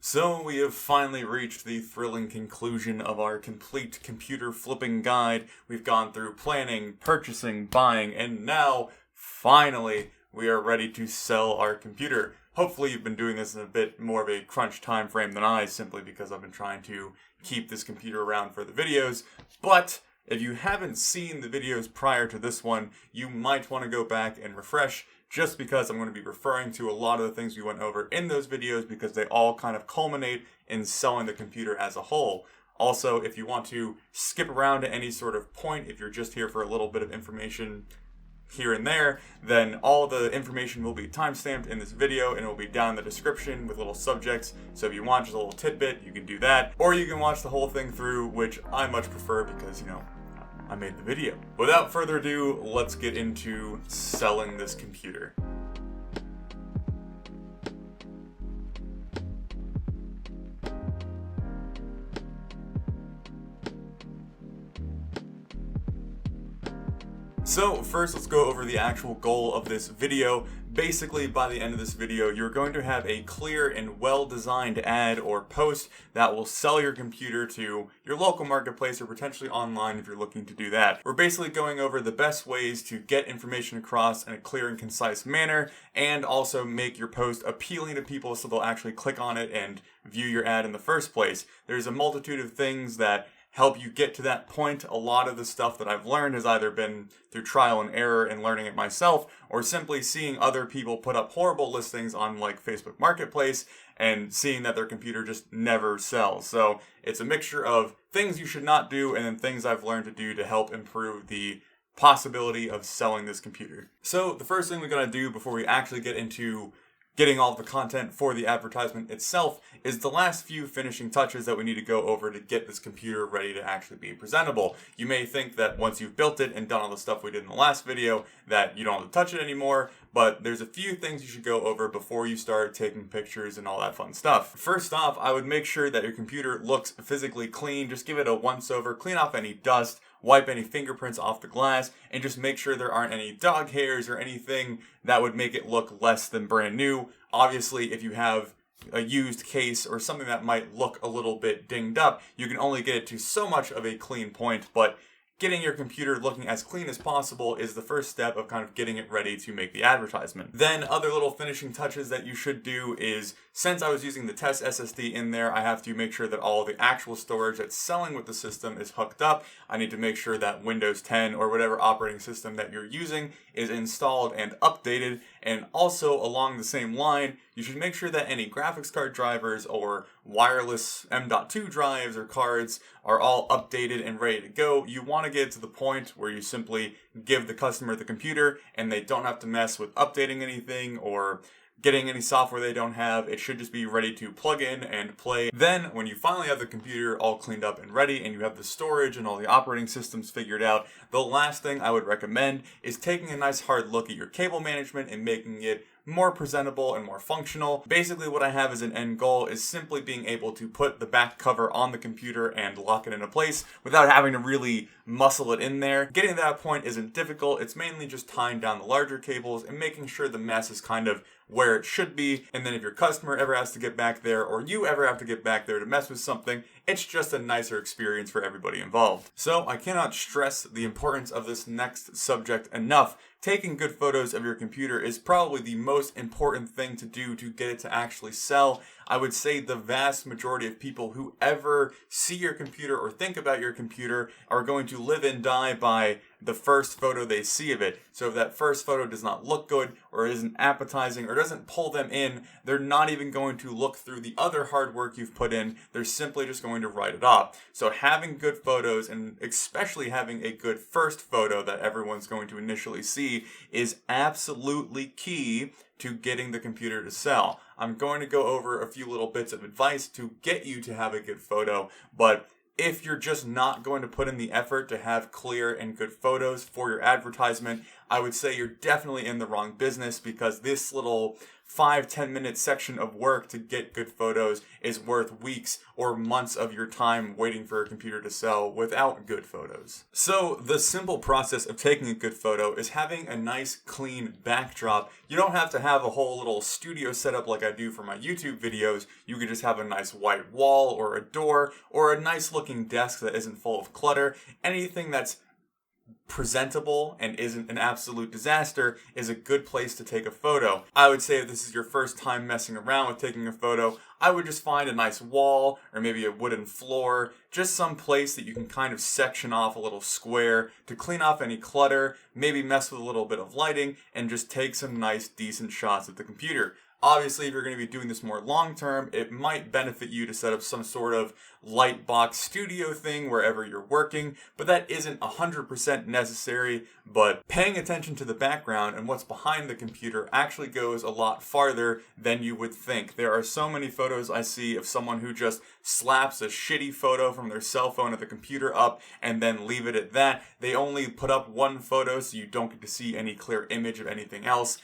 So we have finally reached the thrilling conclusion of our complete computer flipping guide. We've gone through planning, purchasing, buying, and now, finally, we are ready to sell our computer. Hopefully you've been doing this in a bit more of a crunch time frame than I, simply because I've been trying to keep this computer around for the videos. But if you haven't seen the videos prior to this one, you might want to go back and refresh, just because I'm going to be referring to a lot of the things we went over in those videos because they all kind of culminate in selling the computer as a whole. Also, if you want to skip around to any sort of point, if you're just here for a little bit of information here and there, then all the information will be timestamped in this video and it will be down in the description with little subjects. So if you want just a little tidbit, you can do that. Or you can watch the whole thing through, which I much prefer because, I made the video. Without further ado, let's get into selling this computer. So first, let's go over the actual goal of this video. Basically, by the end of this video, you're going to have a clear and well-designed ad or post that will sell your computer to your local marketplace or potentially online if you're looking to do that. We're basically going over the best ways to get information across in a clear and concise manner and also make your post appealing to people so they'll actually click on it and view your ad in the first place. There's a multitude of things that help you get to that point. A lot of the stuff that I've learned has either been through trial and error and learning it myself, or simply seeing other people put up horrible listings on like Facebook Marketplace and seeing that their computer just never sells. So it's a mixture of things you should not do and then things I've learned to do to help improve the possibility of selling this computer. So the first thing we're going to do before we actually get into getting all of the content for the advertisement itself is the last few finishing touches that we need to go over to get this computer ready to actually be presentable. You may think that once you've built it and done all the stuff we did in the last video that you don't have to touch it anymore, but there's a few things you should go over before you start taking pictures and all that fun stuff. First off, I would make sure that your computer looks physically clean. Just give it a once over, clean off any dust, wipe any fingerprints off the glass, and just make sure there aren't any dog hairs or anything that would make it look less than brand new. Obviously, if you have a used case or something that might look a little bit dinged up, you can only get it to so much of a clean point, but getting your computer looking as clean as possible is the first step of kind of getting it ready to make the advertisement. Then other little finishing touches that you should do is, since I was using the test SSD in there, I have to make sure that all the actual storage that's selling with the system is hooked up. I need to make sure that Windows 10 or whatever operating system that you're using is installed and updated. And also along the same line, you should make sure that any graphics card drivers or wireless M.2 drives or cards are all updated and ready to go. You want to get to the point where you simply give the customer the computer and they don't have to mess with updating anything or getting any software they don't have. It should just be ready to plug in and play. Then when you finally have the computer all cleaned up and ready and you have the storage and all the operating systems figured out, the last thing I would recommend is taking a nice hard look at your cable management and making it more presentable and more functional. Basically what I have as an end goal is simply being able to put the back cover on the computer and lock it into place without having to really muscle it in there. Getting to that point isn't difficult. It's mainly just tying down the larger cables and making sure the mess is kind of where it should be. And then if your customer ever has to get back there or you ever have to get back there to mess with something, it's just a nicer experience for everybody involved. So I cannot stress the importance of this next subject enough. Taking good photos of your computer is probably the most important thing to do to get it to actually sell. I would say the vast majority of people who ever see your computer or think about your computer are going to live and die by the first photo they see of it. So if that first photo does not look good or isn't appetizing or doesn't pull them in, they're not even going to look through the other hard work you've put in. They're simply just going to write it off. So having good photos, and especially having a good first photo that everyone's going to initially see, is absolutely key to getting the computer to sell. I'm going to go over a few little bits of advice to get you to have a good photo, but if you're just not going to put in the effort to have clear and good photos for your advertisement, I would say you're definitely in the wrong business, because this little 5-10 minute section of work to get good photos is worth weeks or months of your time waiting for a computer to sell without good photos. So the simple process of taking a good photo is having a nice clean backdrop. You don't have to have a whole little studio setup like I do for my YouTube videos. You could just have a nice white wall or a door or a nice looking desk that isn't full of clutter. Anything that's presentable and isn't an absolute disaster is a good place to take a photo. I would say if this is your first time messing around with taking a photo, I would just find a nice wall or maybe a wooden floor, just some place that you can kind of section off a little square to clean off any clutter, maybe mess with a little bit of lighting, and just take some nice decent shots of the computer. Obviously, if you're going to be doing this more long-term, it might benefit you to set up some sort of light box studio thing wherever you're working, but that isn't 100% necessary. But paying attention to the background and what's behind the computer actually goes a lot farther than you would think. There are so many photos I see of someone who just slaps a shitty photo from their cell phone at the computer up and then leave it at that. They only put up one photo so you don't get to see any clear image of anything else.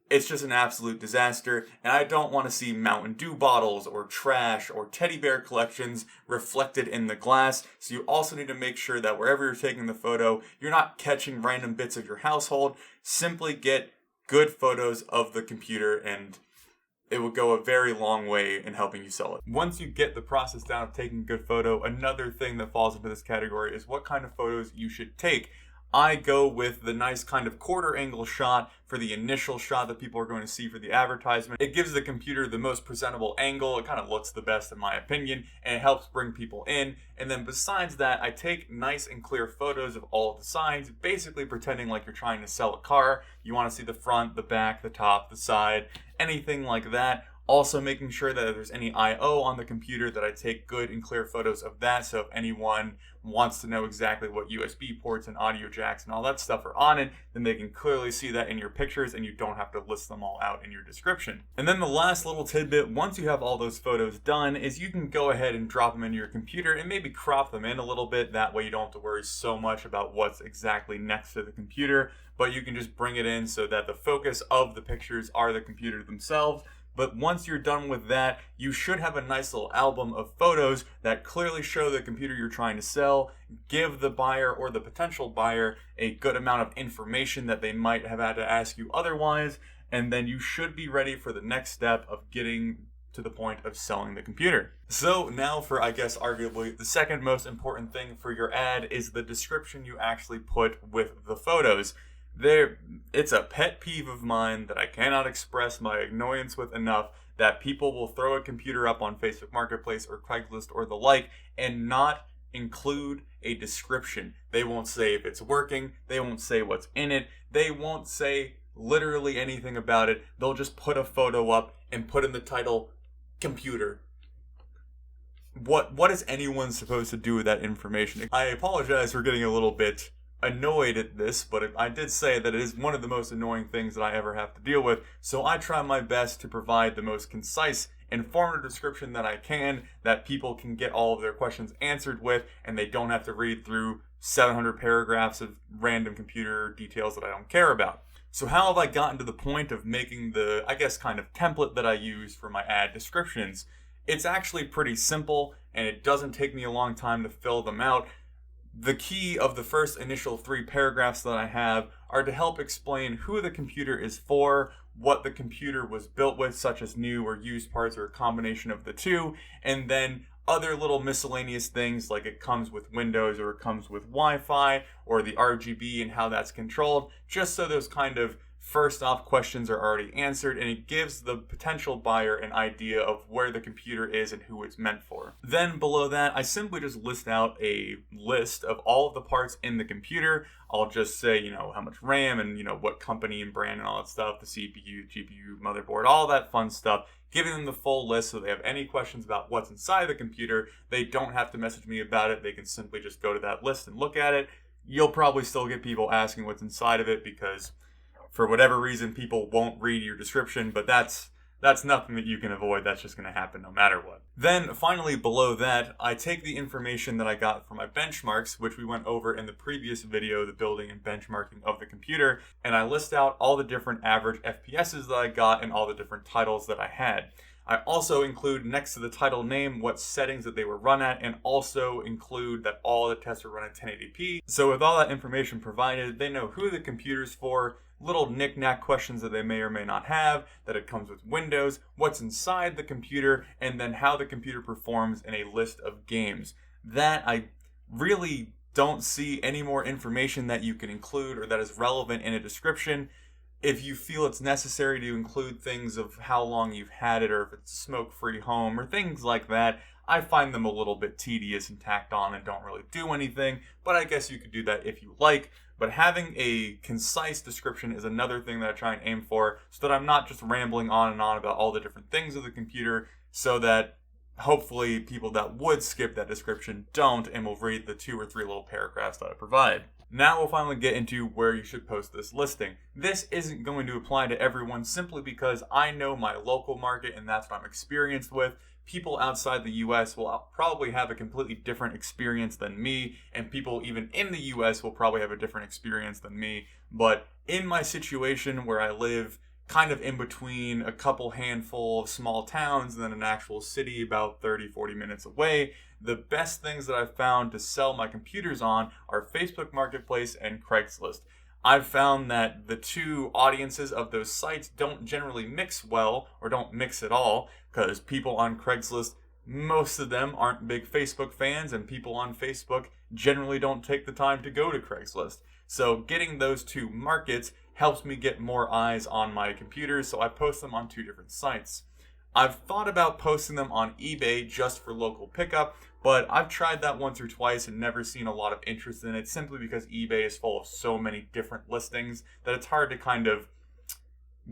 It's just an absolute disaster, and I don't want to see Mountain Dew bottles or trash or teddy bear collections reflected in the glass, so you also need to make sure that wherever you're taking the photo, you're not catching random bits of your household. Simply get good photos of the computer, and it will go a very long way in helping you sell it. Once you get the process down of taking a good photo, another thing that falls into this category is what kind of photos you should take. I go with the nice kind of quarter angle shot for the initial shot that people are going to see for the advertisement. It gives the computer the most presentable angle. It kind of looks the best in my opinion, and it helps bring people in. And then besides that, I take nice and clear photos of all of the signs, basically pretending like you're trying to sell a car. You want to see the front, the back, the top, the side, anything like that. Also making sure that if there's any I/O on the computer, that I take good and clear photos of that, so if anyone wants to know exactly what USB ports and audio jacks and all that stuff are on it, then they can clearly see that in your pictures and you don't have to list them all out in your description. And then the last little tidbit, once you have all those photos done, is you can go ahead and drop them into your computer and maybe crop them in a little bit. That way you don't have to worry so much about what's exactly next to the computer, but you can just bring it in so that the focus of the pictures are the computer themselves. But once you're done with that, you should have a nice little album of photos that clearly show the computer you're trying to sell, give the buyer or the potential buyer a good amount of information that they might have had to ask you otherwise, and then you should be ready for the next step of getting to the point of selling the computer. So now for, I guess, arguably the second most important thing for your ad is the description you actually put with the photos. It's a pet peeve of mine that I cannot express my annoyance with enough, that people will throw a computer up on Facebook Marketplace or Craigslist or the like and not include a description. They won't say if it's working, they won't say what's in it, they won't say literally anything about it. They'll just put a photo up and put in the title, computer. What is anyone supposed to do with that information? I apologize for getting a little bit annoyed at this, but I did say that it is one of the most annoying things that I ever have to deal with, so I try my best to provide the most concise, informative description that I can, that people can get all of their questions answered with, and they don't have to read through 700 paragraphs of random computer details that I don't care about. So how have I gotten to the point of making the, I guess, kind of template that I use for my ad descriptions? It's actually pretty simple, and it doesn't take me a long time to fill them out. The key of the first initial 3 paragraphs that I have are to help explain who the computer is for, what the computer was built with, such as new or used parts or a combination of the two, and then other little miscellaneous things like it comes with Windows or it comes with Wi-Fi or the RGB and how that's controlled, just so those kind of first off questions are already answered, and it gives the potential buyer an idea of where the computer is and who it's meant for. Then below that, I simply just list out a list of all of the parts in the computer. I'll just say, how much RAM and, what company and brand and all that stuff, the CPU, GPU, motherboard, all that fun stuff, giving them the full list so they have any questions about what's inside the computer. They don't have to message me about it. They can simply just go to that list and look at it. You'll probably still get people asking what's inside of it because for whatever reason, people won't read your description, but that's that's nothing that you can avoid. That's just going to happen no matter what. Then finally below that, I take the information that I got from my benchmarks, which we went over in the previous video, the building and benchmarking of the computer, and I list out all the different average FPSs that I got and all the different titles that I had. I also include next to the title name what settings that they were run at, and also include that all the tests were run at 1080p. So with all that information provided, they know who the computer's for, little knick-knack questions that they may or may not have, that it comes with Windows, what's inside the computer, and then how the computer performs in a list of games. That I really don't see any more information that you can include or that is relevant in a description. If you feel it's necessary to include things of how long you've had it, or if it's a smoke-free home, or things like that, I find them a little bit tedious and tacked on and don't really do anything, but I guess you could do that if you like. But having a concise description is another thing that I try and aim for, so that I'm not just rambling on and on about all the different things of the computer, so that hopefully people that would skip that description don't and will read the 2 or 3 little paragraphs that I provide. Now we'll finally get into where you should post this listing. This isn't going to apply to everyone simply because I know my local market and that's what I'm experienced with. People outside the US will probably have a completely different experience than me, and people even in the US will probably have a different experience than me. But in my situation where I live kind of in between a couple handful of small towns and then an actual city about 30-40 minutes away, the best things that I've found to sell my computers on are Facebook Marketplace and Craigslist. I've found that the two audiences of those sites don't generally mix well, or don't mix at all, because people on Craigslist, most of them aren't big Facebook fans, and people on Facebook generally don't take the time to go to Craigslist. So getting those two markets helps me get more eyes on my computers, so I post them on 2 different sites. I've thought about posting them on eBay just for local pickup, but I've tried that once or twice and never seen a lot of interest in it, simply because eBay is full of so many different listings that it's hard to kind of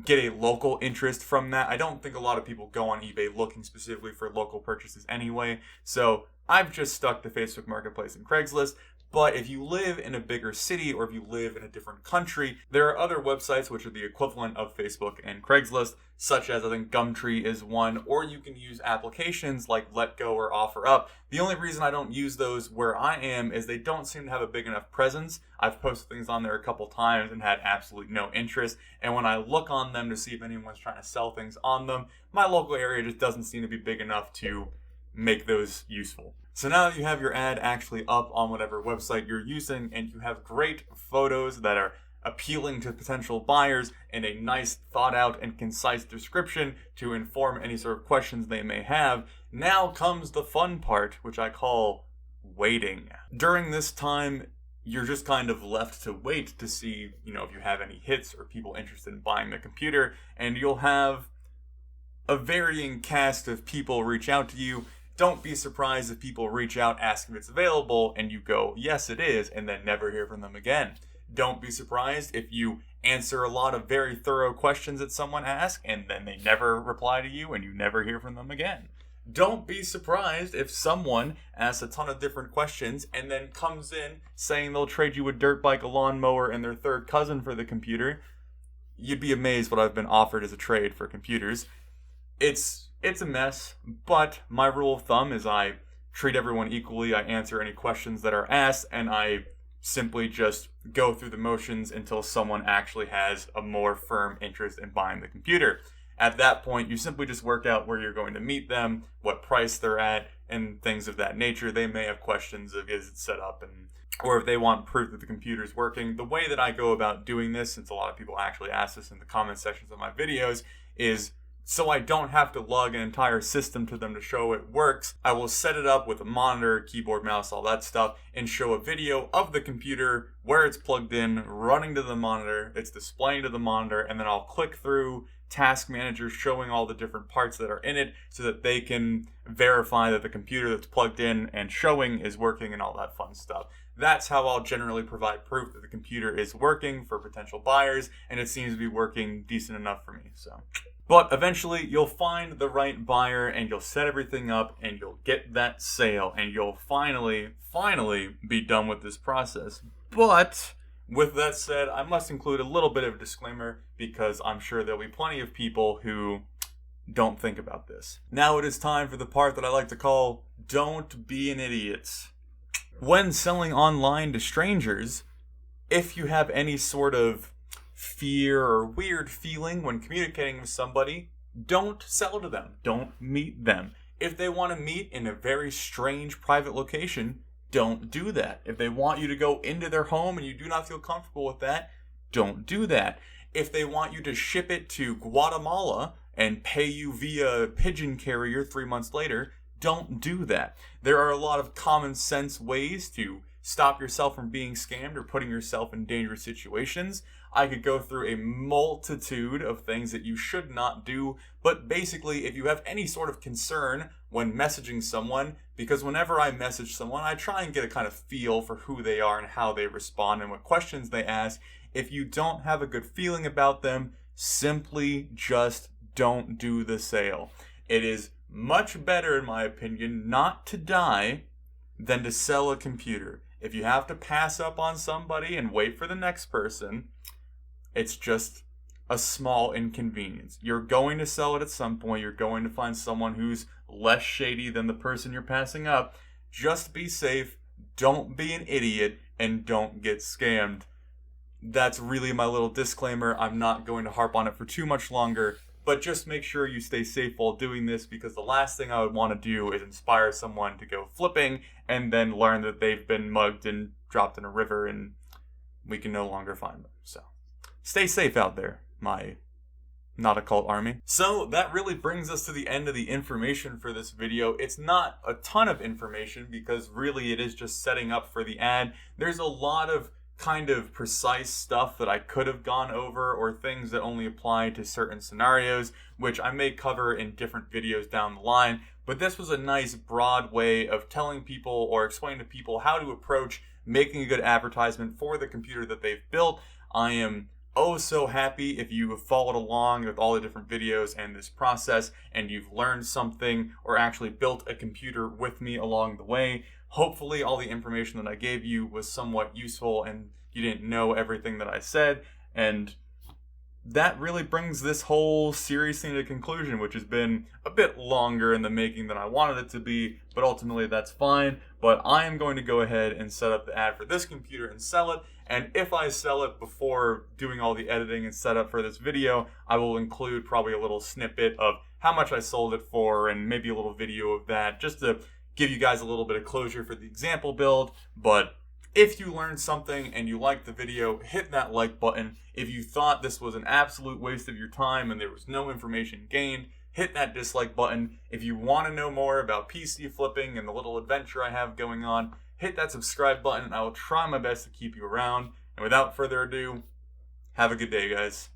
get a local interest from that. I don't think a lot of people go on eBay looking specifically for local purchases anyway, so I've just stuck to Facebook Marketplace and Craigslist. But if you live in a bigger city, or if you live in a different country, there are other websites which are the equivalent of Facebook and Craigslist, such as I think Gumtree is one, or you can use applications like Letgo or OfferUp. The only reason I don't use those where I am is they don't seem to have a big enough presence. I've posted things on there a couple times and had absolutely no interest, and when I look on them to see if anyone's trying to sell things on them, my local area just doesn't seem to be big enough to make those useful. So now that you have your ad actually up on whatever website you're using, and you have great photos that are appealing to potential buyers and a nice thought out and concise description to inform any sort of questions they may have, now comes the fun part, which I call waiting. During this time, you're just kind of left to wait to see, if you have any hits or people interested in buying the computer, and you'll have a varying cast of people reach out to you. Don't be surprised if people reach out, ask if it's available, and you go, yes, it is, and then never hear from them again. Don't be surprised if you answer a lot of very thorough questions that someone asks, and then they never reply to you, and you never hear from them again. Don't be surprised if someone asks a ton of different questions, and then comes in saying they'll trade you a dirt bike, a lawnmower, and their third cousin for the computer. You'd be amazed what I've been offered as a trade for computers. It's a mess, but my rule of thumb is I treat everyone equally. I answer any questions that are asked, and I simply just go through the motions until someone actually has a more firm interest in buying the computer. At that point, you simply just work out where you're going to meet them, what price they're at, and things of that nature. They may have questions of is it set up, or if they want proof that the computer's working. The way that I go about doing this, since a lot of people actually ask this in the comment sections of my videos, is so I don't have to lug an entire system to them to show it works. I will set it up with a monitor, keyboard, mouse, all that stuff, and show a video of the computer where it's plugged in, running to the monitor, it's displaying to the monitor, and then I'll click through Task Manager showing all the different parts that are in it so that they can verify that the computer that's plugged in and showing is working and all that fun stuff. That's how I'll generally provide proof that the computer is working for potential buyers, and it seems to be working decent enough for me. But eventually you'll find the right buyer, and you'll set everything up, and you'll get that sale, and you'll finally be done with this process. But with that said, I must include a little bit of a disclaimer, because I'm sure there'll be plenty of people who don't think about this. Now it is time for the part that I like to call, don't be an idiot. When selling online to strangers, if you have any sort of fear or weird feeling when communicating with somebody, don't sell to them. Don't meet them. If they want to meet in a very strange private location, don't do that. If they want you to go into their home and you do not feel comfortable with that, don't do that. If they want you to ship it to Guatemala and pay you via pigeon carrier 3 months later, don't do that. There are a lot of common sense ways to stop yourself from being scammed or putting yourself in dangerous situations. I could go through a multitude of things that you should not do, but basically, if you have any sort of concern when messaging someone, because whenever I message someone, I try and get a kind of feel for who they are and how they respond and what questions they ask. If you don't have a good feeling about them, simply just don't do the sale. It is much better, in my opinion, not to die than to sell a computer. If you have to pass up on somebody and wait for the next person, it's just a small inconvenience. You're going to sell it at some point. You're going to find someone who's less shady than the person you're passing up. Just be safe, don't be an idiot, and don't get scammed. That's really my little disclaimer. I'm not going to harp on it for too much longer, but just make sure you stay safe while doing this, because the last thing I would want to do is inspire someone to go flipping and then learn that they've been mugged and dropped in a river and we can no longer find them. So stay safe out there, my not a cult army. So that really brings us to the end of the information for this video. It's not a ton of information because really it is just setting up for the ad. There's a lot of kind of precise stuff that I could have gone over, or things that only apply to certain scenarios, which I may cover in different videos down the line. But this was a nice broad way of telling people or explaining to people how to approach making a good advertisement for the computer that they've built. I am oh so happy if you have followed along with all the different videos and this process and you've learned something or actually built a computer with me along the way. Hopefully all the information that I gave you was somewhat useful and you didn't know everything that I said. And that really brings this whole series thing to conclusion, which has been a bit longer in the making than I wanted it to be, but ultimately that's fine. But I am going to go ahead and set up the ad for this computer and sell it. And if I sell it before doing all the editing and setup for this video, I will include probably a little snippet of how much I sold it for and maybe a little video of that, just to give you guys a little bit of closure for the example build. But if you learned something and you liked the video, hit that like button. If you thought this was an absolute waste of your time and there was no information gained, hit that dislike button. If you want to know more about PC flipping and the little adventure I have going on, hit that subscribe button. I will try my best to keep you around. And without further ado, have a good day, guys.